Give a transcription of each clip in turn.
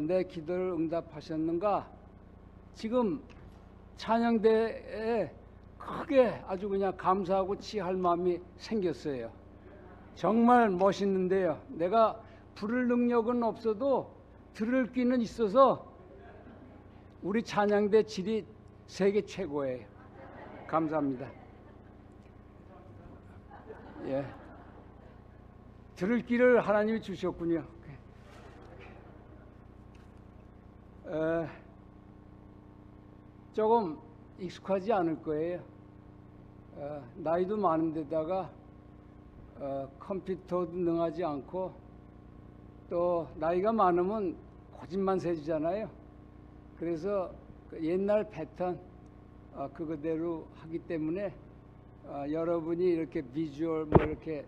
내 기도를 응답하셨는가? 지금 찬양대에 크게 아주 그냥 감사하고 치할 마음이 생겼어요. 정말 멋있는데요. 내가 부를 능력은 없어도 들을 귀는 있어서 우리 찬양대 질이 세계 최고예요. 감사합니다. 예, 들을 귀를 하나님이 주셨군요. 조금 익숙하지 않을 거예요. 나이도 많은데다가 컴퓨터도 능하지 않고 또 나이가 많으면 고집만 세지잖아요. 그래서 옛날 패턴 그거대로 하기 때문에 여러분이 이렇게 비주얼 뭐 이렇게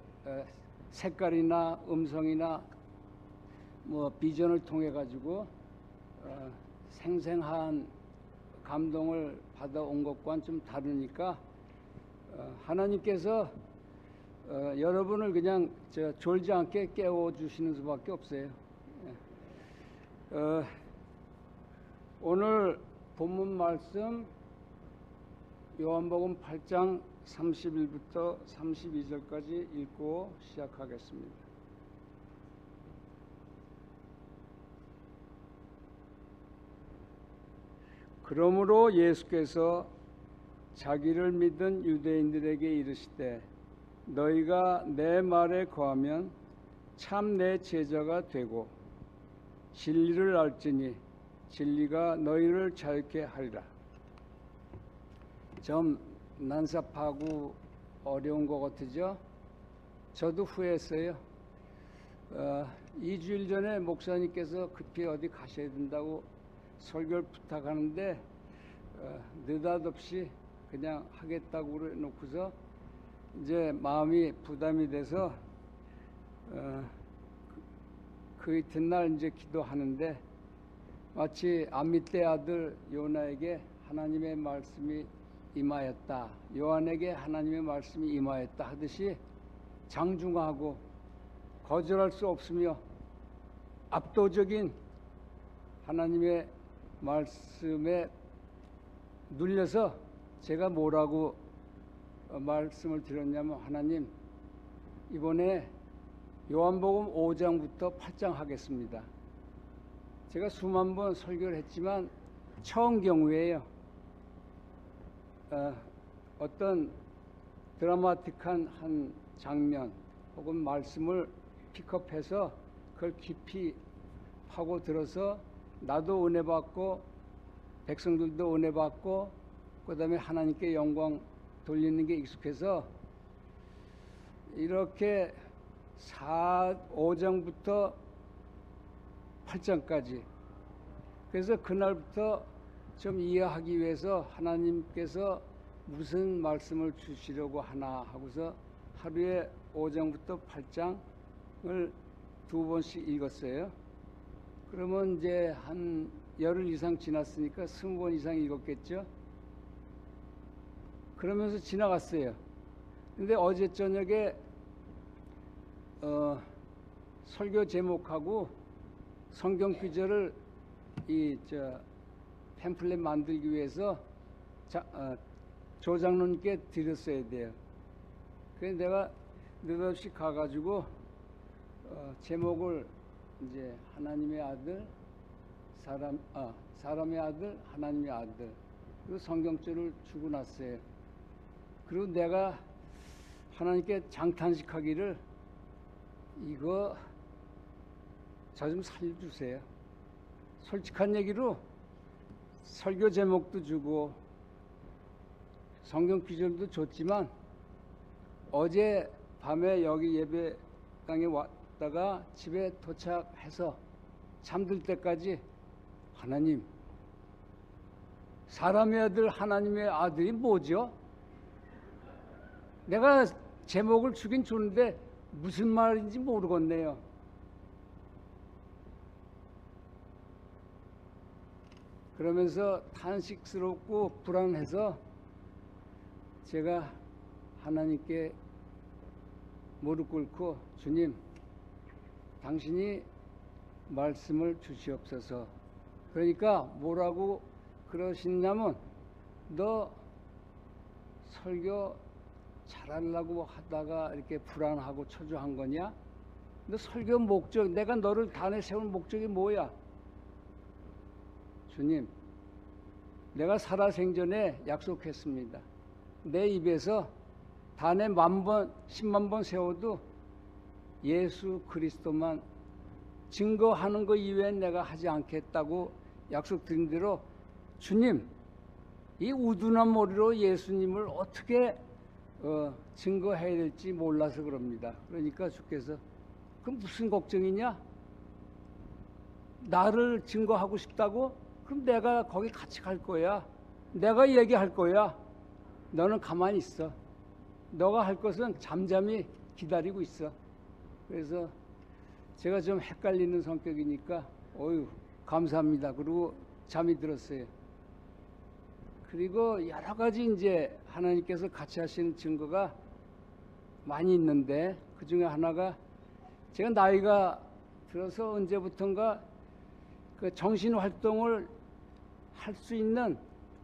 색깔이나 음성이나 뭐 비전을 통해 가지고 생생한 감동을 받아온 것과는 좀 다르니까 하나님께서 여러분을 그냥 졸지 않게 깨워주시는 수밖에 없어요. 오늘 본문 말씀 요한복음 8장 31부터 32절까지 읽고 시작하겠습니다. 그러므로 예수께서 자기를 믿은 유대인들에게 이르시되 너희가 내 말에 거하면 참 내 제자가 되고 진리를 알지니 진리가 너희를 자유케 하리라. 좀 난삽하고 어려운 것 같으죠? 저도 후회했어요. 2주일 전에 목사님께서 급히 어디 가셔야 된다고 설교를 부탁하는데 느닷없이 그냥 하겠다고 그래놓고서 이제 마음이 부담이 돼서 그 이튿날 이제 기도하는데 마치 암미떼 아들 요나에게 하나님의 말씀이 임하였다, 요한에게 하나님의 말씀이 임하였다 하듯이 장중하고 거절할 수 없으며 압도적인 하나님의 말씀에 눌려서 제가 뭐라고 말씀을 드렸냐면, 하나님 이번에 요한복음 5장부터 8장 하겠습니다. 제가 수만 번 설교를 했지만 처음 경우에요. 어떤 드라마틱한 한 장면 혹은 말씀을 픽업해서 그걸 깊이 파고들어서 나도 은혜 받고 백성들도 은혜 받고 그 다음에 하나님께 영광 돌리는 게 익숙해서 이렇게 5장부터 8장까지, 그래서 그날부터 좀 이해하기 위해서 하나님께서 무슨 말씀을 주시려고 하나 하고서 하루에 5장부터 8장을 2번씩 읽었어요. 그러면 이제 한 열흘 이상 지났으니까 20번 이상 읽었겠죠. 그러면서 지나갔어요. 근데 어제 저녁에 설교 제목하고 성경 구절을 팸플렛 만들기 위해서 조장로님께 드렸어야 돼요. 그래서 내가 느닷없이 가가지고 제목을 이제 하나님의 아들, 사람의 아들, 하나님의 아들, 그리고 성경줄을 주고 났어요. 그리고 내가 하나님께 장탄식하기를, 이거 저 좀 살려주세요. 솔직한 얘기로 설교 제목도 주고 성경 구절도 줬지만 어제 밤에 여기 예배당에 왔다가 집에 도착해서 잠들 때까지 하나님, 사람의 아들, 하나님의 아들이 뭐죠? 내가 제목을 주긴 주는데 무슨 말인지 모르겠네요. 그러면서 탄식스럽고 불안해서 제가 하나님께 무릎 꿇고, 주님, 당신이 말씀을 주시옵소서. 그러니까 뭐라고 그러시냐면, 너 설교 잘하려고 하다가 이렇게 불안하고 초조한 거냐? 너 설교 목적, 내가 너를 단에 세운 목적이 뭐야? 주님, 내가 살아생전에 약속했습니다. 내 입에서 단에 10,000번, 100,000번 세워도 예수 그리스도만 증거하는 거 이외엔 내가 하지 않겠다고 약속드린 대로, 주님, 이 우둔한 머리로 예수님을 어떻게 증거해야 될지 몰라서 그럽니다. 그러니까 주께서, 그럼 무슨 걱정이냐? 나를 증거하고 싶다고? 그럼 내가 거기 같이 갈 거야. 내가 얘기할 거야. 너는 가만히 있어. 너가 할 것은 잠잠히 기다리고 있어. 그래서 제가 좀 헷갈리는 성격이니까 어휴 감사합니다. 그리고 잠이 들었어요. 그리고 여러 가지 이제 하나님께서 같이 하시는 증거가 많이 있는데, 그 중에 하나가, 제가 나이가 들어서 언제부턴가 그 정신 활동을 할 수 있는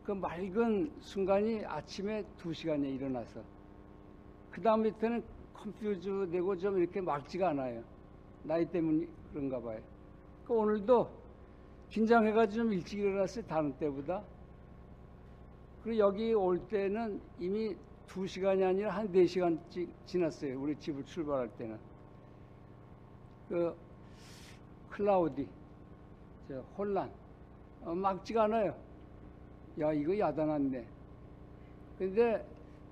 그 맑은 순간이 아침에 2시간에 일어나서, 그 다음부터는 컴퓨터 되고 좀 이렇게 맑지가 않아요. 나이 때문에 그런가 봐요. 그 오늘도 긴장해가지고 좀 일찍 일어났어요. 다른 때보다. 그리고 여기 올 때는 이미 2시간이 아니라 한 4시간 지났어요. 우리 집을 출발할 때는. 그 클라우디, 혼란, 막지가 않아요. 야, 이거 야단났네. 근데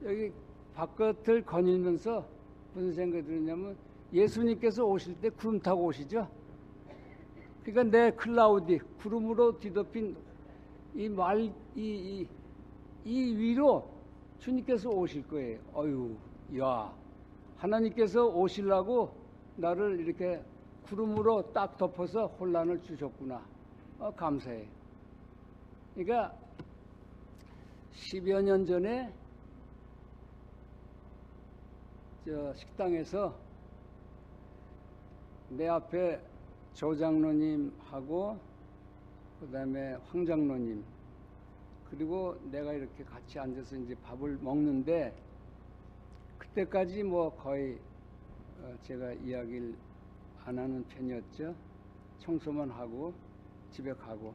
여기 바깥을 거닐면서 무슨 생각이 들었냐면, 예수님께서 오실 때 구름 타고 오시죠? 그러니까 내 클라우디, 구름으로 뒤덮인 이 위로 주님께서 오실 거예요. 어휴, 야, 하나님께서 오시려고 나를 이렇게 구름으로 딱 덮어서 혼란을 주셨구나. 감사해. 그러니까 10여 년 전에 저 식당에서 내 앞에 조 장로님하고 그다음에 황 장로님, 그리고 내가 이렇게 같이 앉아서 이제 밥을 먹는데, 그때까지 뭐 거의 제가 이야기를 안 하는 편이었죠. 청소만 하고 집에 가고.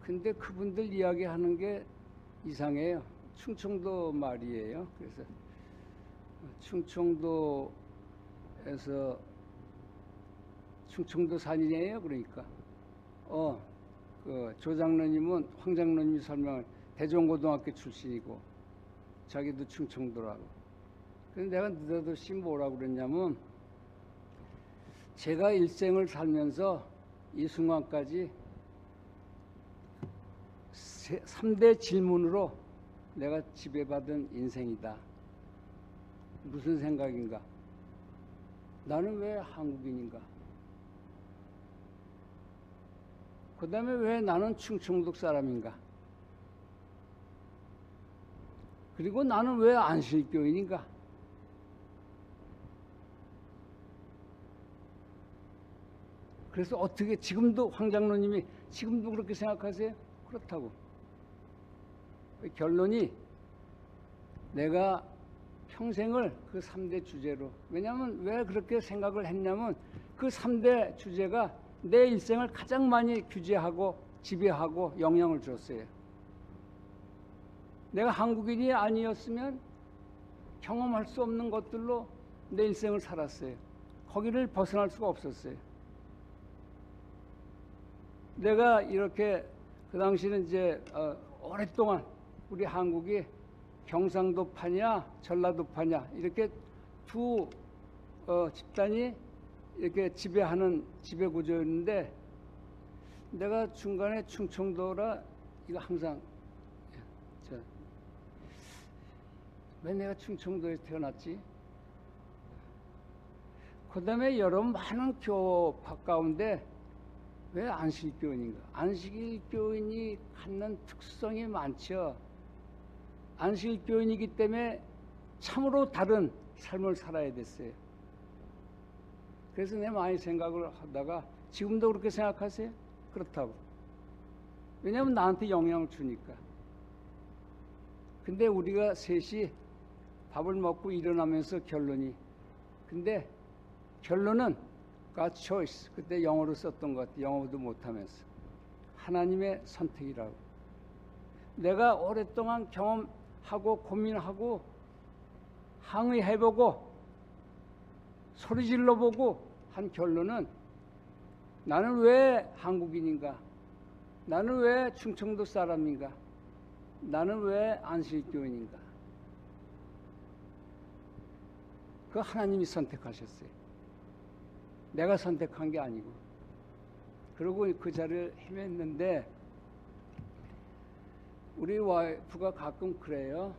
근데 그분들 이야기하는 게 이상해요. 충청도 말이에요. 그래서 충청도에서 충청도 산이에요. 그러니까 그 조 장로님은 황 장로님이 설명을, 대전고등학교 출신이고 자기도 충청도라고. 그런데 내가 느닷없이 뭐라고 그랬냐면, 제가 일생을 살면서 이 순간까지 3대 질문으로 내가 지배받은 인생이다. 무슨 생각인가? 나는 왜 한국인인가? 그 다음에 왜 나는 충청도 사람인가? 그리고 나는 왜 안식교인인가? 그래서 어떻게, 지금도 황 장로님이 지금도 그렇게 생각하세요? 그렇다고. 결론이, 내가 평생을 그 3대 주제로, 왜냐하면 왜 그렇게 생각을 했냐면, 그 3대 주제가 내 일생을 가장 많이 규제하고 지배하고 영향을 줬어요. 내가 한국인이 아니었으면 경험할 수 없는 것들로 내 일생을 살았어요. 거기를 벗어날 수가 없었어요. 내가 이렇게, 그 당시는 이제 오랫동안 우리 한국이 경상도파냐 전라도파냐 이렇게 두 집단이 이렇게 지배하는 지배구조였는데, 내가 중간에 충청도라, 이거 항상 왜 내가 충청도에서 태어났지? 그 다음에 여러 많은 교파 가운데 왜 안식교인인가? 안식교인이 갖는 특성이 많죠. 안식교인이기 때문에 참으로 다른 삶을 살아야 됐어요. 그래서 내가 많이 생각을 하다가 지금도 그렇게 생각하세요? 그렇다고. 왜냐하면 나한테 영향을 주니까. 근데 우리가 셋이 밥을 먹고 일어나면서 결론이, 근데 결론은 God's choice. 그때 영어로 썼던 것 같아. 영어도 못하면서. 하나님의 선택이라고. 내가 오랫동안 경험하고 고민하고 항의해보고 소리 질러보고 한 결론은 나는 왜 한국인인가? 나는 왜 충청도 사람인가? 나는 왜 안식교인인가? 그 하나님이 선택하셨어요. 내가 선택한 게 아니고. 그러고 그 자리를 헤맸는데 우리 와이프가 가끔 그래요.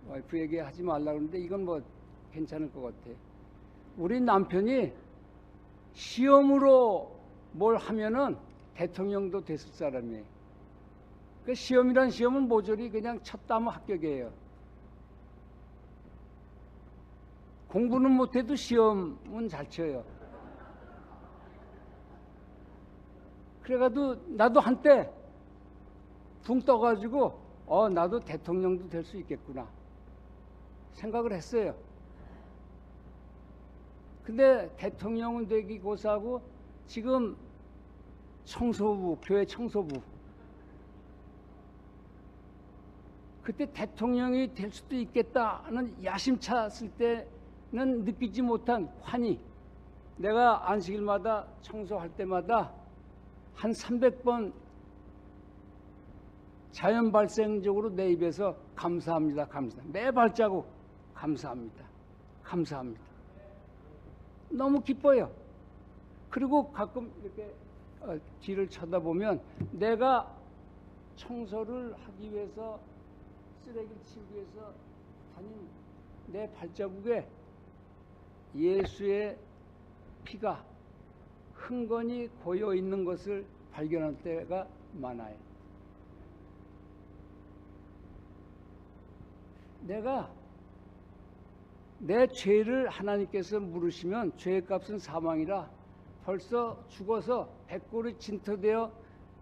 와이프에게 하지 말라 그러는데 이건 뭐 괜찮을 것 같아. 우리 남편이 시험으로 뭘 하면은 대통령도 됐을 사람이에요. 그 시험이란 시험은 모조리 그냥 쳤다 하면 합격이에요. 공부는 못해도 시험은 잘 쳐요. 그래가지고 나도 한때 붕 떠가지고 나도 대통령도 될 수 있겠구나 생각을 했어요. 근데 대통령은 되기 고사하고 지금 청소부, 교회 청소부. 그때 대통령이 될 수도 있겠다는 야심찼을 때는 느끼지 못한 환희. 내가 안식일마다 청소할 때마다 한 300번 자연 발생적으로 내 입에서 감사합니다, 감사합니다. 매 발자국 감사합니다, 감사합니다. 너무 기뻐요. 그리고 가끔 이렇게 뒤를 쳐다보면 내가 청소를 하기 위해서 쓰레기를 치우기 위해서 다닌 내 발자국에 예수의 피가 흥건히 고여 있는 것을 발견할 때가 많아요. 내가 내 죄를 하나님께서 물으시면 죄의 값은 사망이라 벌써 죽어서 백골이 진토되어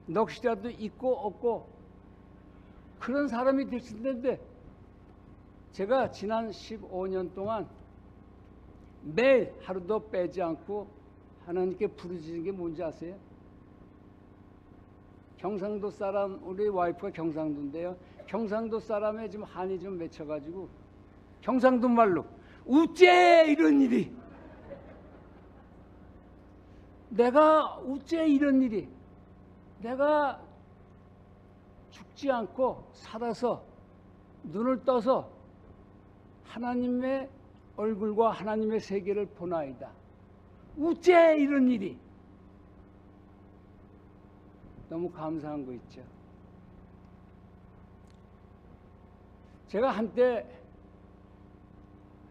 넋이라도 있고 없고 그런 사람이 될 수 있는데 제가 지난 15년 동안 매일 하루도 빼지 않고 하나님께 부르짖은 게 뭔지 아세요? 경상도 사람, 우리 와이프가 경상도인데요. 경상도 사람의 지금 한이 좀 맺혀가지고 경상도 말로 우째 이런 일이 내가 우째 이런 일이 내가 죽지 않고 살아서 눈을 떠서 하나님의 얼굴과 하나님의 세계를 보나이다. 우째 이런 일이 너무 감사한 거 있죠. 제가 한때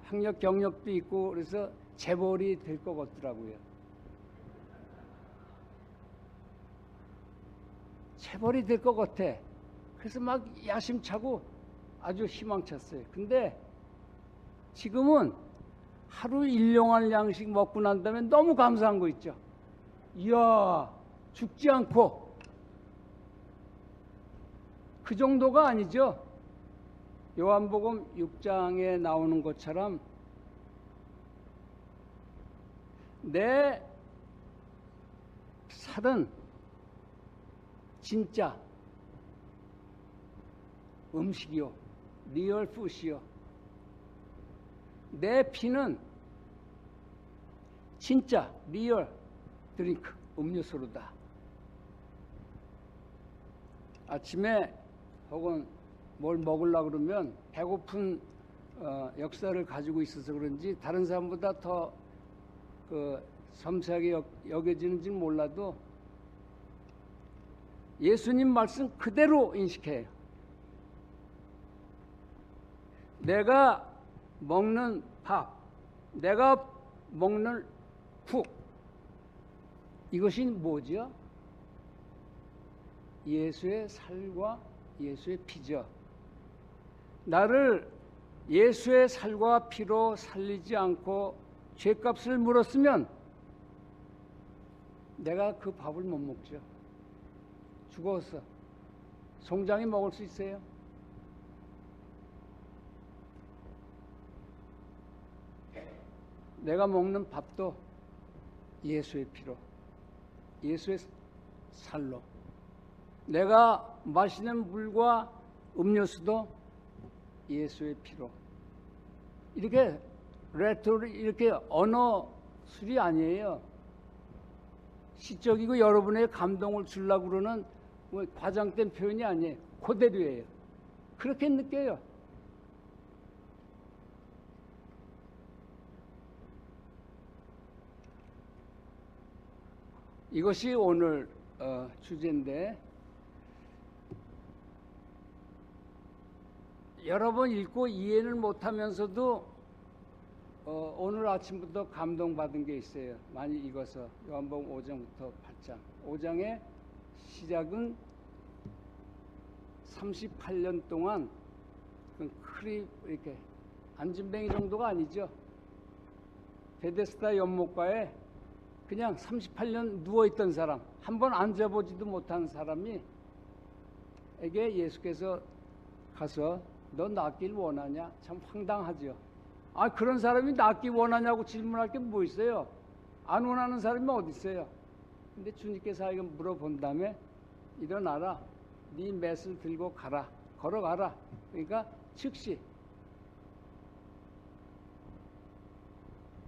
학력 경력도 있고 그래서 재벌이 될 것 같더라고요. 재벌이 될 것 같아. 그래서 막 야심차고 아주 희망찼어요. 근데 지금은 하루 일용할 양식 먹고 난 다음에 너무 감사한 거 있죠. 이야, 죽지 않고 그 정도가 아니죠. 요한복음 6장에 나오는 것처럼 내 살은 진짜 음식이요, 리얼 푸시요. 내 피는 진짜 리얼 드링크, 음료수로다. 아침에 혹은 뭘 먹으려고 그러면 배고픈 역사를 가지고 있어서 그런지 다른 사람보다 더 섬세하게 여겨지는지는 몰라도 예수님 말씀 그대로 인식해요. 내가 먹는 밥, 내가 먹는 국, 이것이 뭐죠? 예수의 살과 예수의 피죠. 나를 예수의 살과 피로 살리지 않고 죄값을 물었으면 내가 그 밥을 못 먹죠. 죽어서 송장이 먹을 수 있어요? 내가 먹는 밥도 예수의 피로, 예수의 살로, 내가 마시는 물과 음료수도 예수의 피로. 이렇게 레토릭, 이렇게 언어술이 아니에요. 시적이고 여러분의 감동을 주려고 그러는 뭐 과장된 표현이 아니에요. 그대로예요. 그렇게 느껴요. 이것이 오늘 주제인데, 여러 번 읽고 이해를 못하면서도 오늘 아침부터 감동받은 게 있어요. 많이 읽어서 요한복음 5장부터 8장. 5장의 시작은 38년 동안 크리 이렇게 안진뱅이 정도가 아니죠. 베데스다 연못가에 그냥 38년 누워있던 사람, 한번 앉아보지도 못한 사람이 에게 예수께서 가서 너 낫길 원하냐? 참 황당하죠. 아, 그런 사람이 낫기 원하냐고 질문할 게 뭐 있어요? 안 원하는 사람이 어디 있어요? 근데 주님께서 이거 물어본 다음에 일어나라, 네 맷을 들고 가라, 걸어가라. 그러니까 즉시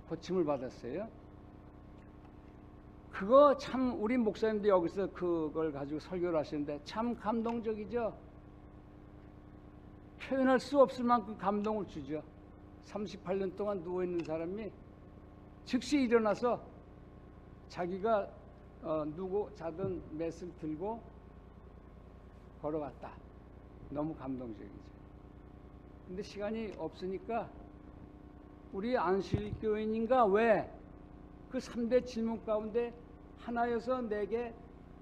고침을 받았어요. 그거 참 우리 목사님도 여기서 그걸 가지고 설교를 하시는데 참 감동적이죠. 표현할 수 없을 만큼 감동을 주죠. 38년 동안 누워있는 사람이 즉시 일어나서 자기가 누구 자던 맷을 들고 걸어갔다. 너무 감동적이죠. 근데 시간이 없으니까 우리 안식교인인가 왜 그 3대 질문 가운데 하나여서 내게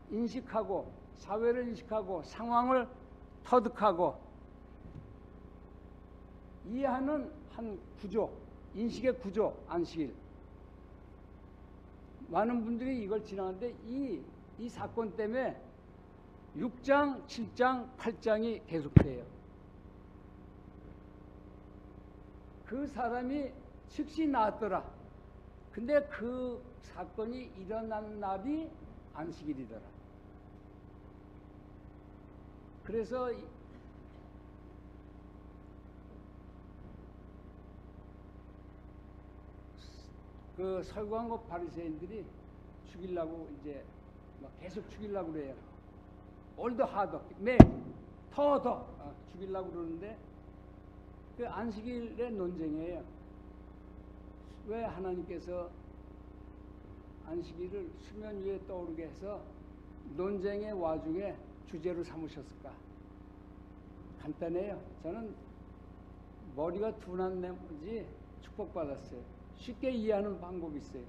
인식하고 사회를 인식하고 상황을 터득하고 이해하는 한 구조, 인식의 구조, 안식일. 많은 분들이 이걸 지나가는데 이 사건 때문에 6장, 7장, 8장이 계속돼요. 그 사람이 즉시 나았더라. 근데 그 사건이 일어난 날이 안식일이더라. 그래서 그 설교한 것 바리새인들이 죽이려고 이제 막 계속 죽이려고 그래요. 올더 하더, 더 죽이려고 그러는데 그 안식일의 논쟁이에요. 왜 하나님께서 안식일을 수면 위에 떠오르게 해서 논쟁의 와중에 주제로 삼으셨을까? 간단해요. 저는 머리가 둔한 내지 축복받았어요. 쉽게 이해하는 방법이 있어요.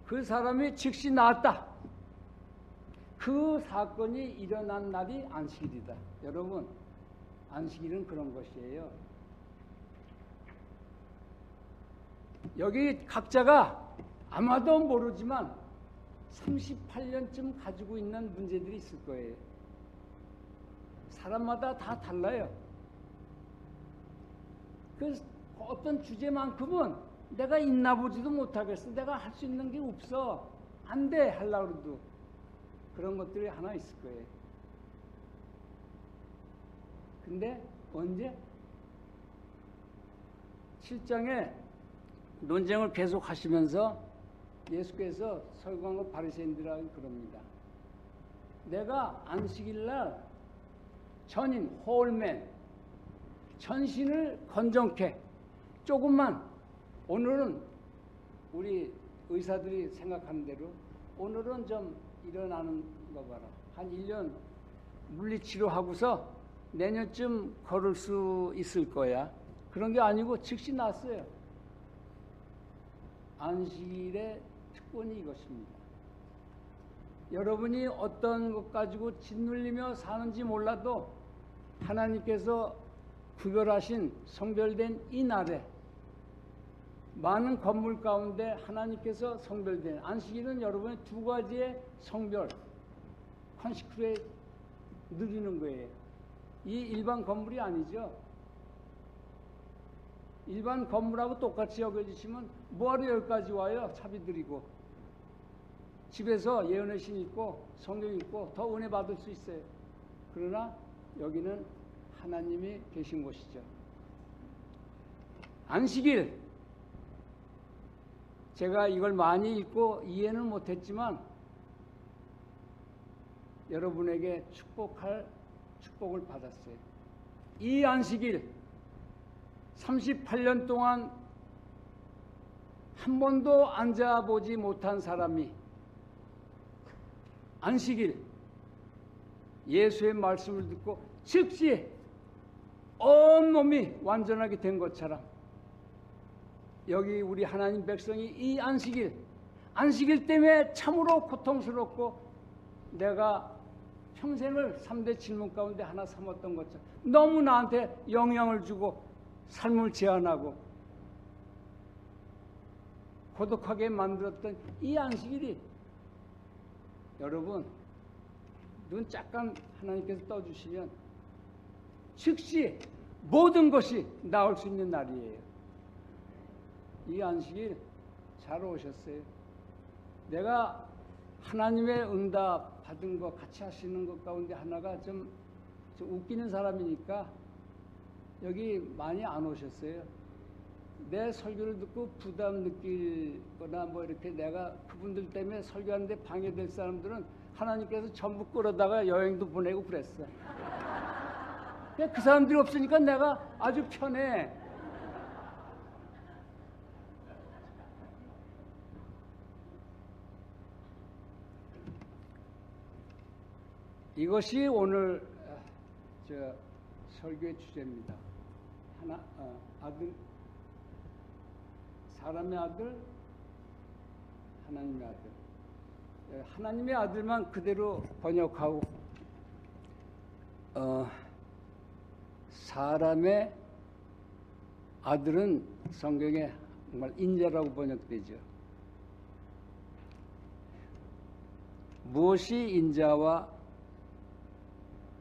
그 사람이 즉시 나았다. 그 사건이 일어난 날이 안식일이다. 여러분, 안식일은 그런 것이에요. 여기 각자가 아마도 모르지만 38년쯤 가지고 있는 문제들이 있을 거예요. 사람마다 다 달라요. 그 어떤 주제만큼은 내가 있나 보지도 못하겠어. 내가 할 수 있는 게 없어. 안 돼 하려고 해도 그런 것들이 하나 있을 거예요. 근데 언제? 7장에 논쟁을 계속 하시면서 예수께서 설교한 것 바리새인들하고 그럽니다. 내가 안식일날 전인, 홀맨, 전신을 건정케 조금만, 오늘은 우리 의사들이 생각하는 대로 오늘은 좀 일어나는 거 봐라. 한 1년 물리치료하고서 내년쯤 걸을 수 있을 거야. 그런 게 아니고 즉시 났어요. 안식일의 특권이 이것입니다. 여러분이 어떤 것 가지고 짓눌리며 사는지 몰라도 하나님께서 구별하신 성별된 이 날에 많은 건물 가운데 하나님께서 성별된 안식일은 여러분의 두 가지의 성별 컨시크레 누리는 거예요. 이 일반 건물이 아니죠. 일반 건물하고 똑같이 여겨주시면 뭐하러 여기까지 와요? 차비 드리고 집에서 예언의 신 읽고 성경 읽고 더 은혜 받을 수 있어요. 그러나 여기는 하나님이 계신 곳이죠. 안식일, 제가 이걸 많이 읽고 이해는 못했지만 여러분에게 축복할 축복을 받았어요. 이 안식일 38년 동안 한 번도 앉아보지 못한 사람이 안식일 예수의 말씀을 듣고 즉시 온몸이 완전하게 된 것처럼 여기 우리 하나님 백성이 이 안식일 때문에 참으로 고통스럽고 내가 평생을 3대 질문 가운데 하나 삼았던 것처럼 너무 나한테 영향을 주고 삶을 제한하고 고독하게 만들었던 이 안식일이 여러분 눈 잠깐 하나님께서 떠주시면 즉시 모든 것이 나올 수 있는 날이에요. 이 안식일 잘 오셨어요. 내가 하나님의 응답 받은 거 같이 하시는 것 가운데 하나가 좀 웃기는 사람이니까 여기 많이 안 오셨어요. 내 설교를 듣고 부담 느끼거나 뭐 이렇게 내가 그분들 때문에 설교하는데 방해될 사람들은 하나님께서 전부 끌어다가 여행도 보내고 그랬어. 그 사람들이 없으니까 내가 아주 편해. 이것이 오늘 설교의 주제입니다. 아들, 사람의 아들, 하나님의 아들. 하나님의 아들만 그대로 번역하고 사람의 아들은 성경에 정말 인자라고 번역되죠. 무엇이 인자와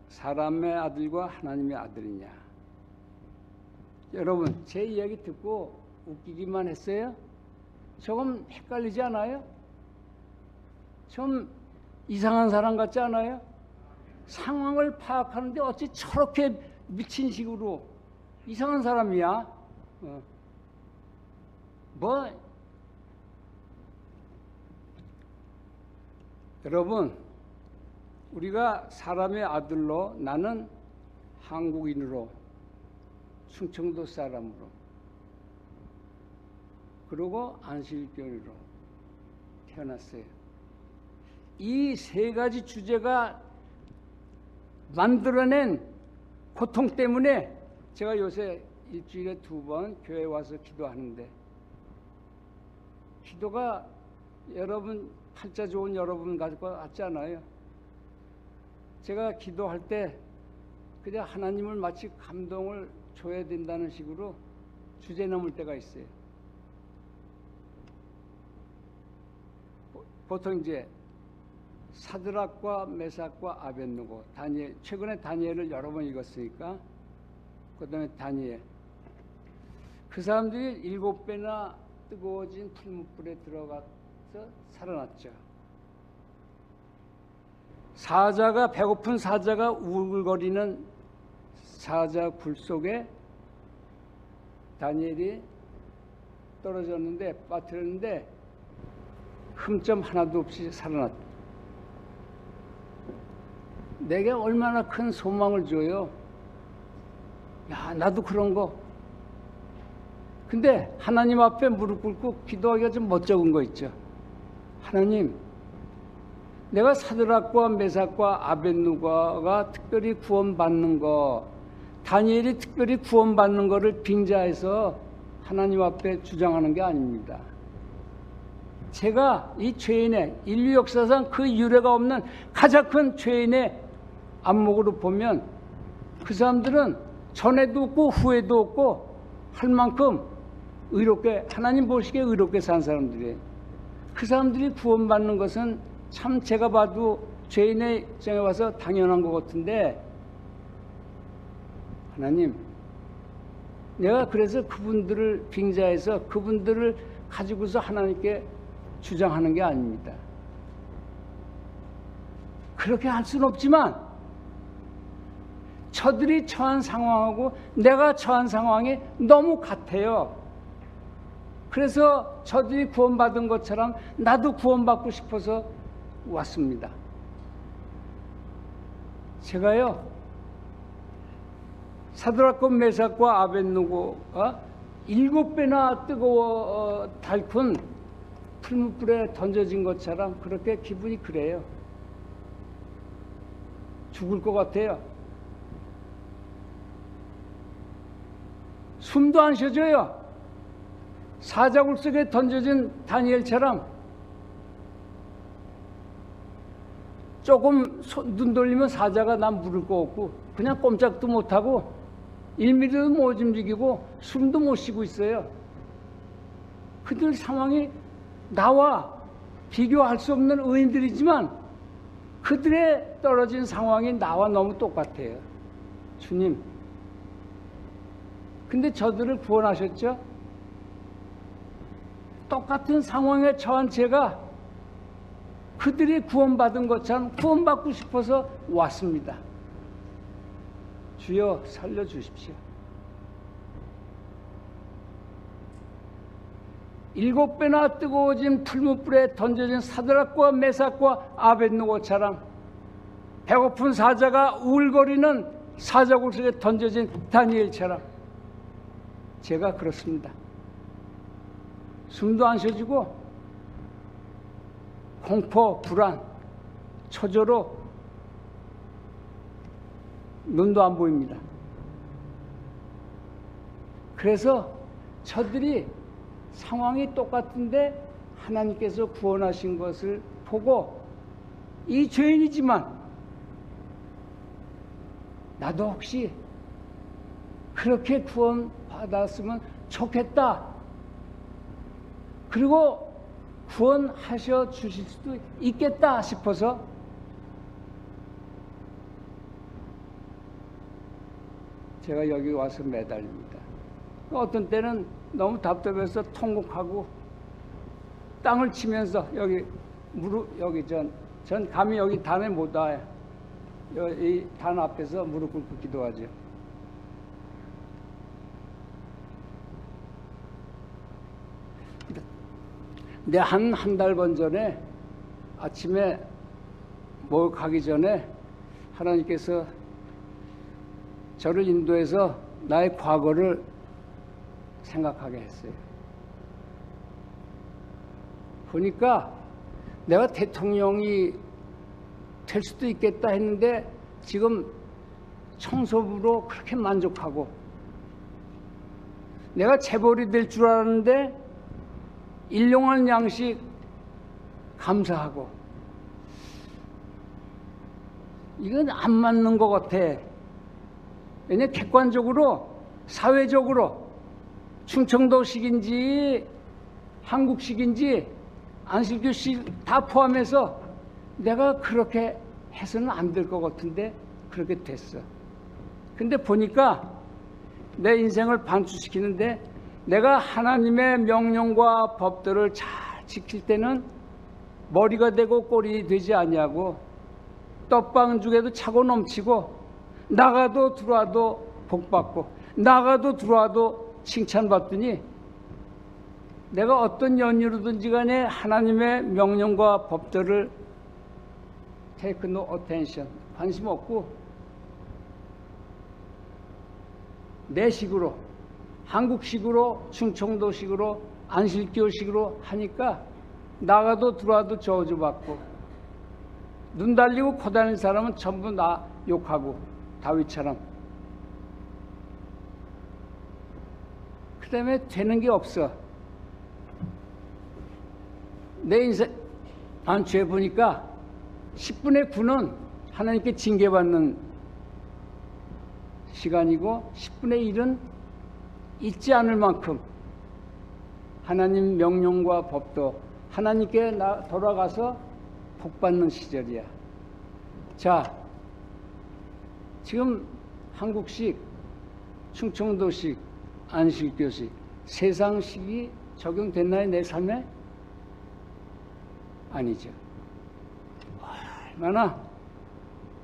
사람의 아들과 하나님의 아들이냐? 여러분 제 이야기 듣고 웃기기만 했어요? 조금 헷갈리지 않아요? 좀 이상한 사람 같지 않아요? 상황을 파악하는데 어찌 저렇게 미친 식으로 이상한 사람이야? 여러분 우리가 사람의 아들로 나는 한국인으로 충청도 사람으로 그리고 안식일교인으로 태어났어요. 이 세 가지 주제가 만들어낸 고통 때문에 제가 요새 일주일에 2번 교회 와서 기도하는데 기도가 여러분 팔자 좋은 여러분 가지고 같지 않아요. 제가 기도할 때 그냥 하나님을 마치 감동을 줘야 된다는 식으로 주제 넘을 때가 있어요. 보통 이제 사드락과 메삭과 아벳느고 다니엘, 최근에 다니엘을 여러 번 읽었으니까 그 다음에 다니엘, 그 사람들이 7배나 뜨거워진 풀무불에 들어가서 살아났죠. 사자가, 배고픈 사자가 우글거리는 사자 굴 속에 다니엘이 떨어졌는데 빠뜨렸는데 흠점 하나도 없이 살아났다. 내게 얼마나 큰 소망을 줘요. 야, 나도 그런 거. 근데 하나님 앞에 무릎 꿇고 기도하기가 좀 멋쩍은 거 있죠. 하나님, 내가 사드락과 메삭과 아벳느고가 특별히 구원받는 거, 다니엘이 특별히 구원받는 거를 빙자해서 하나님 앞에 주장하는 게 아닙니다. 제가 이 죄인의 인류 역사상 그 유례가 없는 가장 큰 죄인의 안목으로 보면 그 사람들은 전에도 없고 후에도 없고 할 만큼 의롭게, 하나님 보시기에 의롭게 산 사람들이에요. 그 사람들이 구원받는 것은 참 제가 봐도 죄인의 입장에 와서 당연한 것 같은데, 하나님, 내가 그래서 그분들을 빙자해서 그분들을 가지고서 하나님께 주장하는 게 아닙니다. 그렇게 할 수는 없지만 저들이 처한 상황하고 내가 처한 상황이 너무 같아요. 그래서 저들이 구원받은 것처럼 나도 구원받고 싶어서 왔습니다. 제가요, 사드락과 메삭과 아벳느고가 7배나 뜨거워 달군 풀무불에 던져진 것처럼 그렇게 기분이 그래요. 죽을 것 같아요. 숨도 안 쉬어져요. 사자굴 속에 던져진 다니엘처럼 조금 눈 돌리면 사자가 난 물을 거 없고 그냥 꼼짝도 못하고 1mm도 못 움직이고 숨도 못 쉬고 있어요. 그들 상황이 나와 비교할 수 없는 의인들이지만 그들의 떨어진 상황이 나와 너무 똑같아요. 주님, 근데 저들을 구원하셨죠? 똑같은 상황에 처한 제가 그들이 구원받은 것처럼 구원받고 싶어서 왔습니다. 주여 살려주십시오. 7배나 뜨거워진 풀무불에 던져진 사드락과 메삭과 아벳느고처럼 배고픈 사자가 우울거리는 사자굴 속에 던져진 다니엘처럼 제가 그렇습니다. 숨도 안 쉬어지고 공포, 불안, 초조로 눈도 안 보입니다. 그래서 저들이 상황이 똑같은데 하나님께서 구원하신 것을 보고 이 죄인이지만 나도 혹시 그렇게 구원받았으면 좋겠다. 그리고 구원하셔 주실 수도 있겠다 싶어서 제가 여기 와서 매달립니다. 어떤 때는 너무 답답해서 통곡하고 땅을 치면서 여기 무릎 여기 전 감히 여기 단에 못 와요. 이 단 앞에서 무릎 꿇고 기도하죠. 내 한 달 번 전에 아침에 뭐 가기 전에 하나님께서 저를 인도해서 나의 과거를 생각하게 했어요. 보니까 내가 대통령이 될 수도 있겠다 했는데 지금 청소부로 그렇게 만족하고 내가 재벌이 될 줄 알았는데 일용할 양식 감사하고 이건 안 맞는 것 같아. 왜냐하면 객관적으로 사회적으로 충청도식인지 한국식인지 안식교식 다 포함해서 내가 그렇게 해서는 안 될 것 같은데 그렇게 됐어. 근데 보니까 내 인생을 반추시키는데 내가 하나님의 명령과 법들을 잘 지킬 때는 머리가 되고 꼴이 되지 아니하고 떡방죽에도 차고 넘치고 나가도 들어와도 복받고 나가도 들어와도 칭찬받더니 내가 어떤 연유로든지 간에 하나님의 명령과 법들을 take no attention, 관심 없고 내 식으로 한국식으로 충청도식으로 안식교식으로 하니까 나가도 들어와도 저주받고 눈 달리고 코 달린 사람은 전부 나 욕하고 다윗처럼 그 다음에 되는 게 없어. 내 인생 안 죄 보니까 10분의 9는 하나님께 징계받는 시간이고 10분의 1은 잊지 않을 만큼 하나님 명령과 법도 하나님께 돌아가서 복받는 시절이야. 자, 지금 한국식, 충청도식, 안식교식, 세상식이 적용됐나요, 내 삶에? 아니죠. 얼마나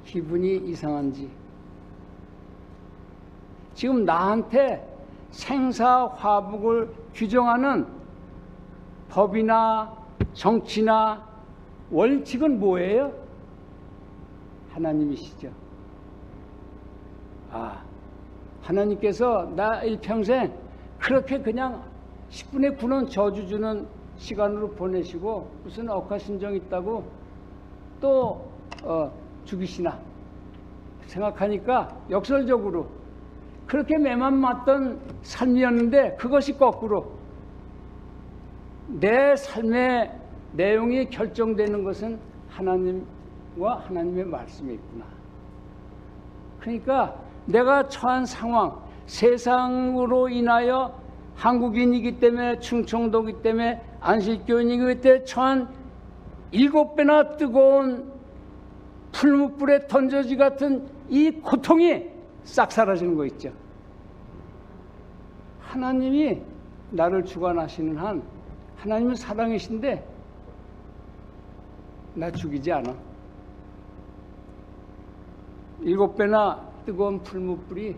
기분이 이상한지. 지금 나한테 생사화복을 규정하는 법이나 정치나 원칙은 뭐예요? 하나님이시죠. 하나님께서 나 일평생 그렇게 그냥 10분의 9는 저주 주는 시간으로 보내시고 무슨 억하심정 있다고 또 죽이시나 생각하니까 역설적으로 그렇게 매만 맞던 삶이었는데 그것이 거꾸로 내 삶의 내용이 결정되는 것은 하나님과 하나님의 말씀에 있구나. 그러니까 내가 처한 상황, 세상으로 인하여 한국인이기 때문에 충청도이기 때문에 안식교인이기 때문에 처한 7배나 뜨거운 풀무불에 던져지 같은 이 고통이 싹 사라지는 거 있죠. 하나님이 나를 주관하시는 한 하나님은 사랑이신데 나 죽이지 않아. 7배나 뜨거운 풀무불이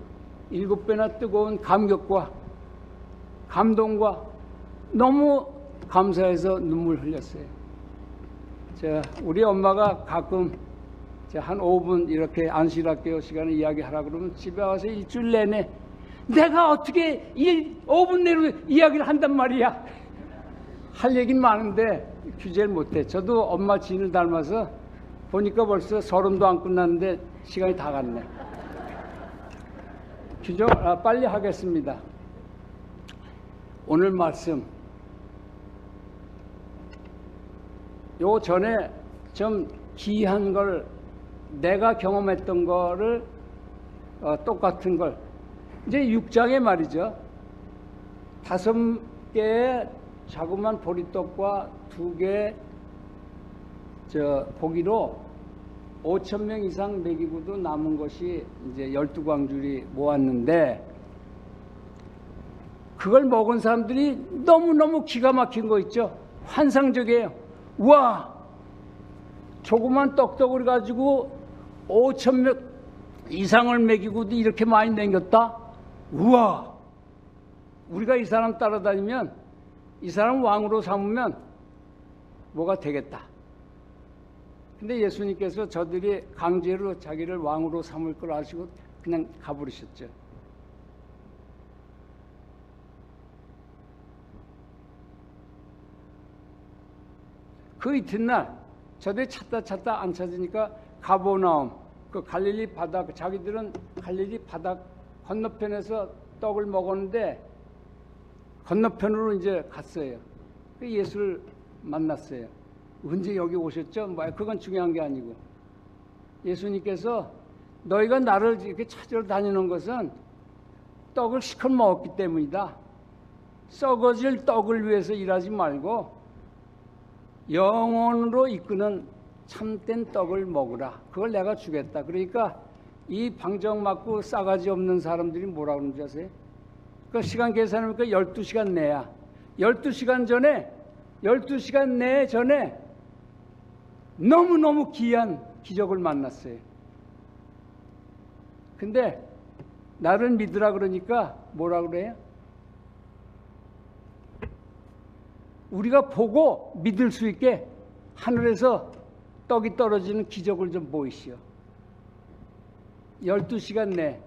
7배나 뜨거운 감격과 감동과 너무 감사해서 눈물 흘렸어요. 우리 엄마가 가끔 한 5분 이렇게 안식학교 시간에 이야기하라 그러면 집에 와서 일주일 내내 내가 어떻게 5분 내로 이야기를 한단 말이야. 할 얘기는 많은데 규제를 못해. 저도 엄마 지인을 닮아서 보니까 벌써 서른도 안 끝났는데 시간이 다 갔네. 빨리 하겠습니다. 오늘 말씀 요 전에 좀 기이한 걸 내가 경험했던 거를 똑같은 걸 이제 6장에 말이죠. 5개의 자그만 보리떡과 2개의 고기로 5,000명 이상 먹이고도 남은 것이 이제 12광줄이 모았는데 그걸 먹은 사람들이 너무너무 기가 막힌 거 있죠. 환상적이에요. 우와! 조그만 떡떡을 가지고 5,000명 이상을 먹이고도 이렇게 많이 남겼다? 우와! 우리가 이 사람 따라다니면 이 사람 왕으로 삼으면 뭐가 되겠다. 근데 예수님께서 저들이 강제로 자기를 왕으로 삼을 걸 아시고 그냥 가버리셨죠. 그 이튿날 저들이 찾다 안 찾으니까 가버나움 그 갈릴리 바다 자기들은 갈릴리 바다 건너편에서 떡을 먹었는데 건너편으로 이제 갔어요. 그 예수를 만났어요. 언제 여기 오셨죠? 그건 중요한 게 아니고 예수님께서 너희가 나를 이렇게 찾으러 다니는 것은 떡을 시컷 먹었기 때문이다. 썩어질 떡을 위해서 일하지 말고 영혼으로 이끄는 참된 떡을 먹으라. 그걸 내가 주겠다. 그러니까 이 방정 맞고 싸가지 없는 사람들이 뭐라 그러는지 아세요? 그 시간 계산하니까 12시간 내야 12시간 내에 전에 너무너무 귀한 기적을 만났어요. 근데 나를 믿으라 그러니까 뭐라 그래요? 우리가 보고 믿을 수 있게 하늘에서 떡이 떨어지는 기적을 좀 보이시오. 12시간 내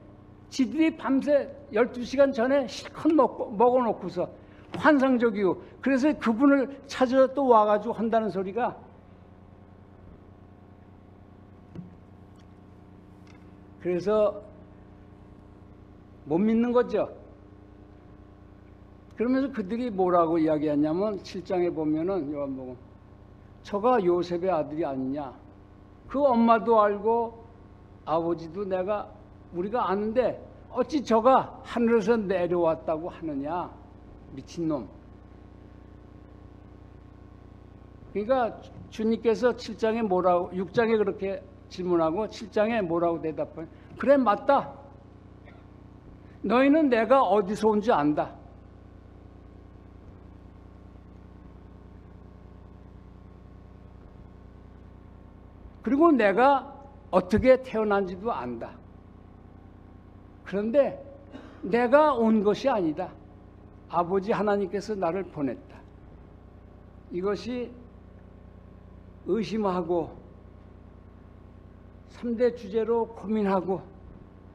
지들이 밤새 12시간 전에 실컷 먹어놓고서 환상적이고 그래서 그분을 찾아 또 와가지고 한다는 소리가 그래서 못 믿는 거죠. 그러면서 그들이 뭐라고 이야기하냐면 7장에 보면은 요한복음 저가 요셉의 아들이 아니냐. 그 엄마도 알고 아버지도 우리가 아는데 어찌 저가 하늘에서 내려왔다고 하느냐. 미친놈. 그러니까 주님께서 7장에 뭐라고 6장에 그렇게 질문하고 7장에 뭐라고 대답해요? 그래 맞다. 너희는 내가 어디서 온 줄 안다. 그리고 내가 어떻게 태어난지도 안다. 그런데 내가 온 것이 아니다. 아버지 하나님께서 나를 보냈다. 이것이 의심하고 3대 주제로 고민하고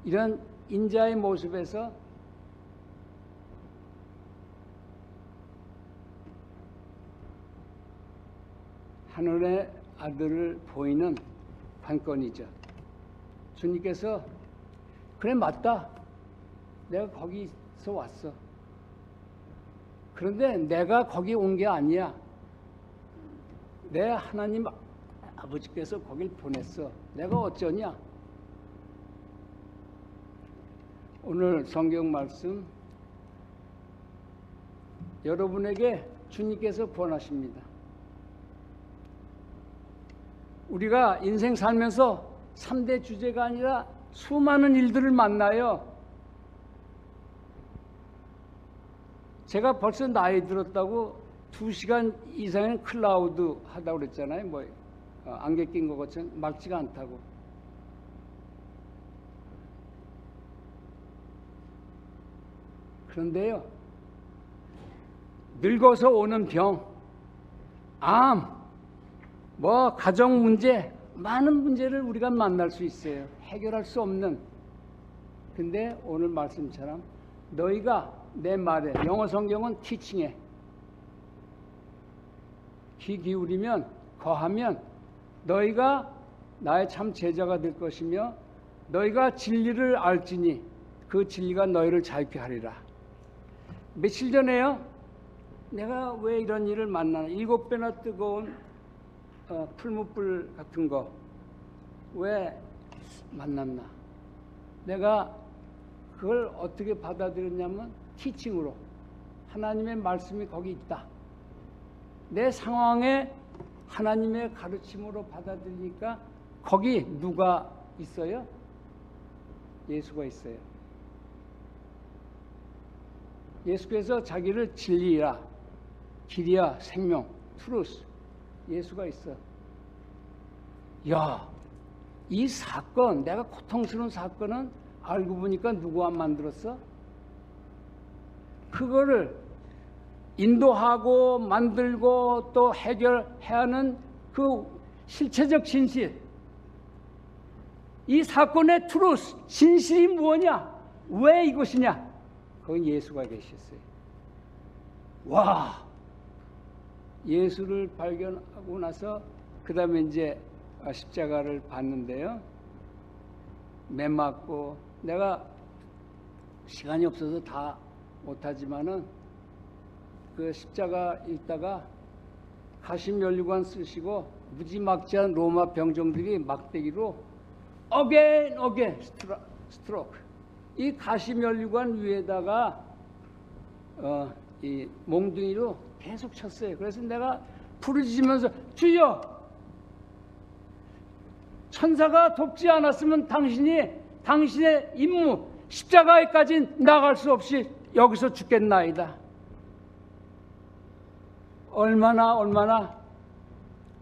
이런 인자의 모습에서 하늘의 아들을 보이는 관건이죠. 주님께서 그래 맞다. 내가 거기서 왔어. 그런데 내가 거기 온 게 아니야. 내 하나님 아버지께서 거길 보냈어. 내가 어쩌냐? 오늘 성경 말씀 여러분에게 주님께서 권하십니다. 우리가 인생 살면서 3대 주제가 아니라 수많은 일들을 만나요. 제가 벌써 나이 들었다고 2시간 이상은 클라우드 하다고 그랬잖아요. 뭐 안개 낀 것 같지만 막지가 않다고. 그런데요, 늙어서 오는 병, 암, 뭐 가정 문제, 많은 문제를 우리가 만날 수 있어요. 해결할 수 없는. 근데 오늘 말씀처럼 너희가 내 말에, 영어 성경은 티칭에 귀 기울이면, 거하면 너희가 나의 참 제자가 될 것이며 너희가 진리를 알지니 그 진리가 너희를 자유케 하리라. 며칠 전에요, 내가 왜 이런 일을 만나나, 7배나 뜨거운 풀무불 같은 거 왜 만났나. 내가 그걸 어떻게 받아들였냐면 티칭으로. 하나님의 말씀이 거기 있다. 내 상황에 하나님의 가르침으로 받아들이니까 거기 누가 있어요? 예수가 있어요. 예수께서 자기를 진리라, 길이야, 생명, 트루스, 예수가 있어. 야, 이 사건, 내가 고통스러운 사건은 알고 보니까 누가 만들었어? 그거를 인도하고 만들고 또 해결해야 하는 그 실체적 진실, 이 사건의 트루스, 진실이 무엇이냐? 왜 이것이냐? 그건 예수가 계셨어요. 와! 예수를 발견하고 나서 그 다음에 이제 십자가를 봤는데요. 매 맞고, 내가 시간이 없어서 다 못하지만은 그 십자가 읽다가 가심연류관 쓰시고 무지막지한 로마 병정들이 막대기로 어게인 스트로크, 이 가심연류관 위에다가 이 몽둥이로 계속 쳤어요. 그래서 내가 부르짖으면서 주여, 천사가 돕지 않았으면 당신의 임무 십자가에까지 나갈 수 없이 여기서 죽겠나이다. 얼마나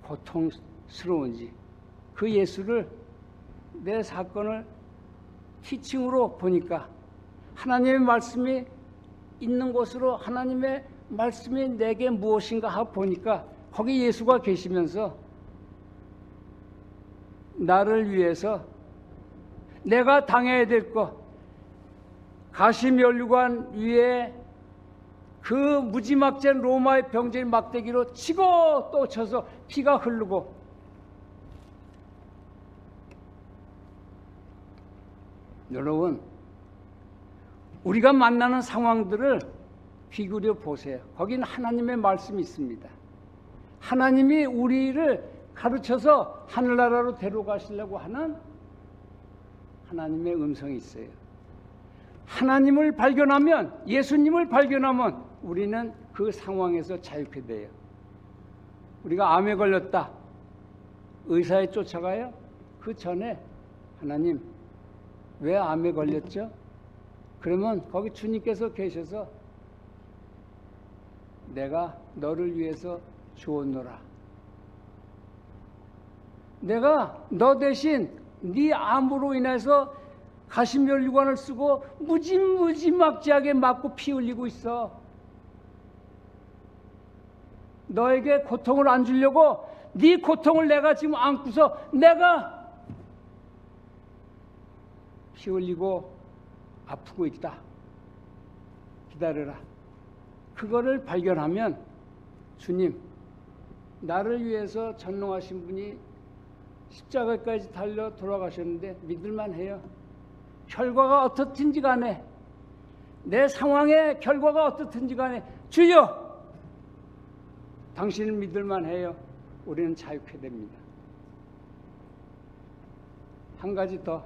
고통스러운지 그 예수를, 내 사건을 티칭으로 보니까 하나님의 말씀이 있는 곳으로 하나님의 말씀이 내게 무엇인가 하고 보니까 거기 예수가 계시면서 나를 위해서 내가 당해야 될 것, 가시면류관 위에 그 무지막지한 로마의 병제의 막대기로 치고 또 쳐서 피가 흐르고, 여러분, 우리가 만나는 상황들을 귀 기울여 보세요. 거기는 하나님의 말씀이 있습니다. 하나님이 우리를 가르쳐서 하늘나라로 데려가시려고 하는 하나님의 음성이 있어요. 하나님을 발견하면, 예수님을 발견하면 우리는 그 상황에서 자유케 돼요. 우리가 암에 걸렸다. 의사에 쫓아가요? 그 전에 하나님 왜 암에 걸렸죠? 그러면 거기 주님께서 계셔서 내가 너를 위해서 주었노라. 내가 너 대신 네 암으로 인해서 가시면류관을 쓰고 무지막지하게 맞고 피 흘리고 있어. 너에게 고통을 안 주려고 네 고통을 내가 지금 안고서 내가 피 흘리고 아프고 있다. 기다려라. 그거를 발견하면 주님, 나를 위해서 전능하신 분이 십자가까지 달려 돌아가셨는데 믿을만 해요. 결과가 어떻든지 간에, 내 상황의 결과가 어떻든지 간에 주여, 당신을 믿을만 해요. 우리는 자유케 됩니다. 한 가지 더.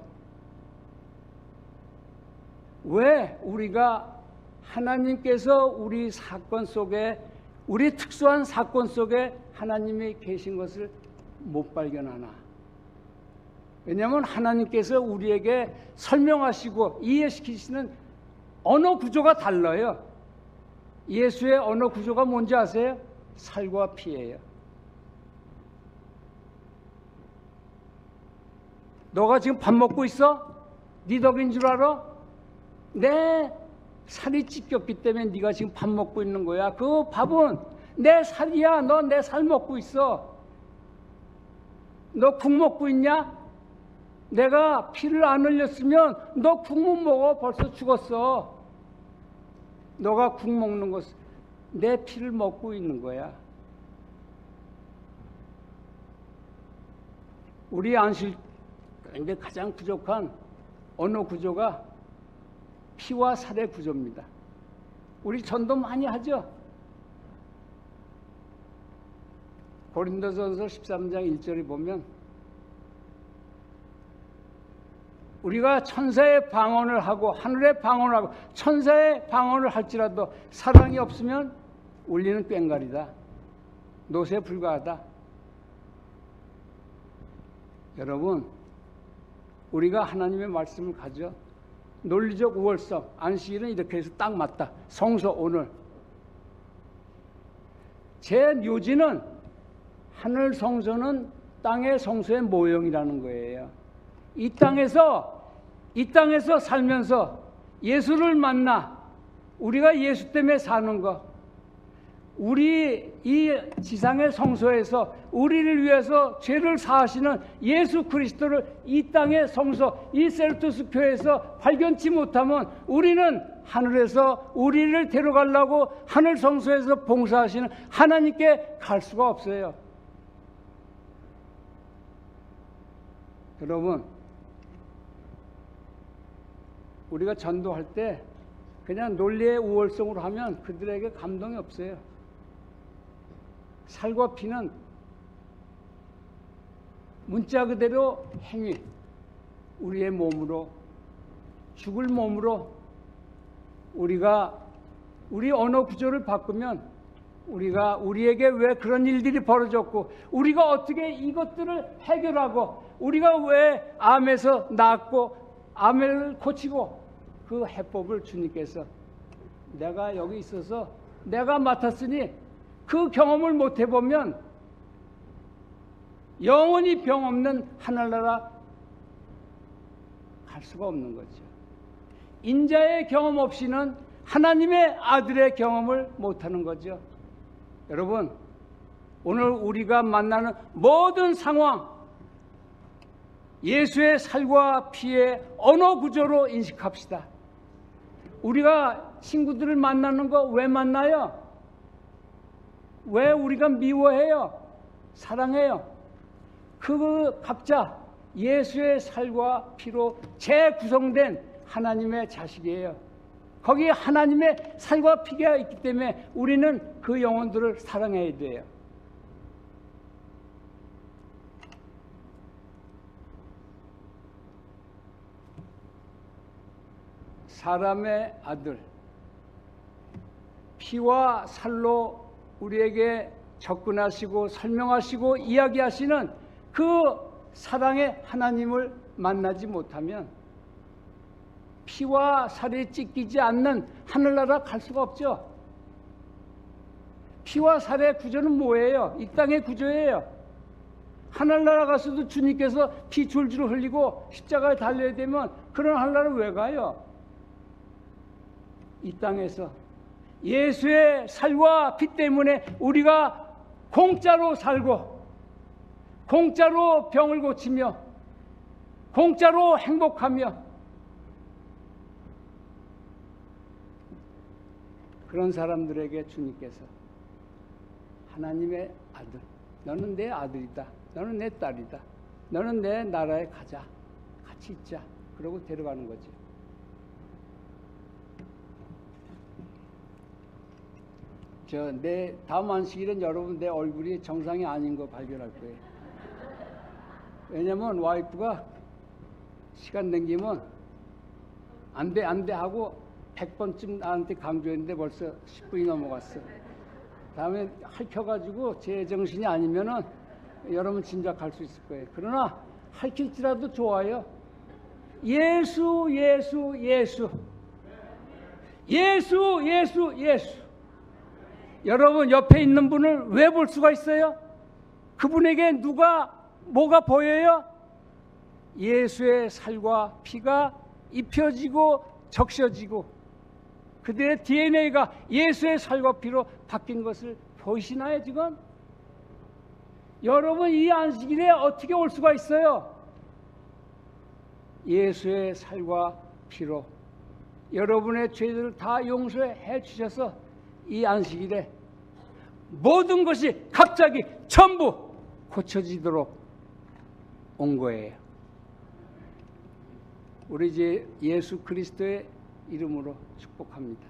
왜 우리가 하나님께서 우리 사건 속에, 우리 특수한 사건 속에 하나님이 계신 것을 못 발견하나? 왜냐하면 하나님께서 우리에게 설명하시고 이해시키시는 언어 구조가 달라요. 예수의 언어 구조가 뭔지 아세요? 살과 피예요. 너가 지금 밥 먹고 있어? 네 덕인 줄 알아? 내 살이 찢겼기 때문에 네가 지금 밥 먹고 있는 거야. 그 밥은 내 살이야. 너 내 살 먹고 있어. 너 국 먹고 있냐? 내가 피를 안 흘렸으면 너 국 못 먹어. 벌써 죽었어. 너가 국 먹는 것은 내 피를 먹고 있는 거야. 우리 안식 가운데 가장 부족한 언어 구조가 피와 살의 구조입니다. 우리 전도 많이 하죠. 고린도전서 13장 1절에 보면 우리가 천사의 방언을 하고 하늘의 방언을 하고 천사의 방언을 할지라도 사랑이 없으면 우리는 꽹과리다. 노새에 불과하다. 여러분, 우리가 하나님의 말씀을 가져 논리적 우월성, 안식일은 이렇게 해서 딱 맞다. 성서 오늘. 제 묘지는 하늘 성소는 땅의 성소의 모형이라는 거예요. 이 땅에서 살면서 예수를 만나 우리가 예수 때문에 사는 거, 우리 이 지상의 성소에서 우리를 위해서 죄를 사하시는 예수 그리스도를 이 땅의 성소, 이 셀토스 교회에서 발견치 못하면 우리는 하늘에서 우리를 데려가려고 하늘 성소에서 봉사하시는 하나님께 갈 수가 없어요. 여러분, 우리가 전도할 때 그냥 논리의 우월성으로 하면 그들에게 감동이 없어요. 살과 피는 문자 그대로 행위, 우리의 몸으로, 죽을 몸으로 우리가 우리 언어 구조를 바꾸면 우리에게 왜 그런 일들이 벌어졌고 우리가 어떻게 이것들을 해결하고 우리가 왜 암에서 낫고 암을 고치고 그 해법을 주님께서 내가 여기 있어서 내가 맡았으니 그 경험을 못 해보면 영원히 병 없는 하늘나라 갈 수가 없는 거죠. 인자의 경험 없이는 하나님의 아들의 경험을 못하는 거죠. 여러분, 오늘 우리가 만나는 모든 상황, 예수의 살과 피의 언어 구조로 인식합시다. 우리가 친구들을 만나는 거 왜 만나요? 왜 우리가 미워해요? 사랑해요? 그 각자 예수의 살과 피로 재구성된 하나님의 자식이에요. 거기에 하나님의 살과 피가 있기 때문에 우리는 그 영혼들을 사랑해야 돼요. 사람의 아들, 피와 살로 우리에게 접근하시고 설명하시고 이야기하시는 그 사랑의 하나님을 만나지 못하면 피와 살이 찢기지 않는 하늘나라 갈 수가 없죠. 피와 살의 구조는 뭐예요? 이 땅의 구조예요. 하늘나라 가서도 주님께서 피 줄줄 흘리고 십자가에 달려야 되면 그런 하늘나라 왜 가요? 이 땅에서 예수의 살과 피 때문에 우리가 공짜로 살고 공짜로 병을 고치며 공짜로 행복하며 그런 사람들에게 주님께서 하나님의 아들, 너는 내 아들이다. 너는 내 딸이다. 너는 내 나라에 가자. 같이 있자. 그러고 데려가는 거지. 내 다음 안식일은 여러분 내 얼굴이 정상이 아닌 거 발견할 거예요. 왜냐면 와이프가 시간 남기면 안 돼 하고 100번쯤 나한테 강조했는데 벌써 10분이 넘어갔어. 다음에 핥혀가지고 제 정신이 아니면은 여러분 짐작할 수 있을 거예요. 그러나 핥힐지라도 좋아요. 예수, 예수, 예수. 예수, 예수, 예수. 여러분 옆에 있는 분을 왜 볼 수가 있어요? 그분에게 뭐가 보여요? 예수의 살과 피가 입혀지고 적셔지고 그들의 DNA가 예수의 살과 피로 바뀐 것을 보이시나요 지금? 여러분 이 안식일에 어떻게 올 수가 있어요? 예수의 살과 피로 여러분의 죄들을 다 용서해 주셔서 이 안식일에 모든 것이 갑자기 전부 고쳐지도록 온 거예요. 우리 이제 예수 그리스도의 이름으로 축복합니다.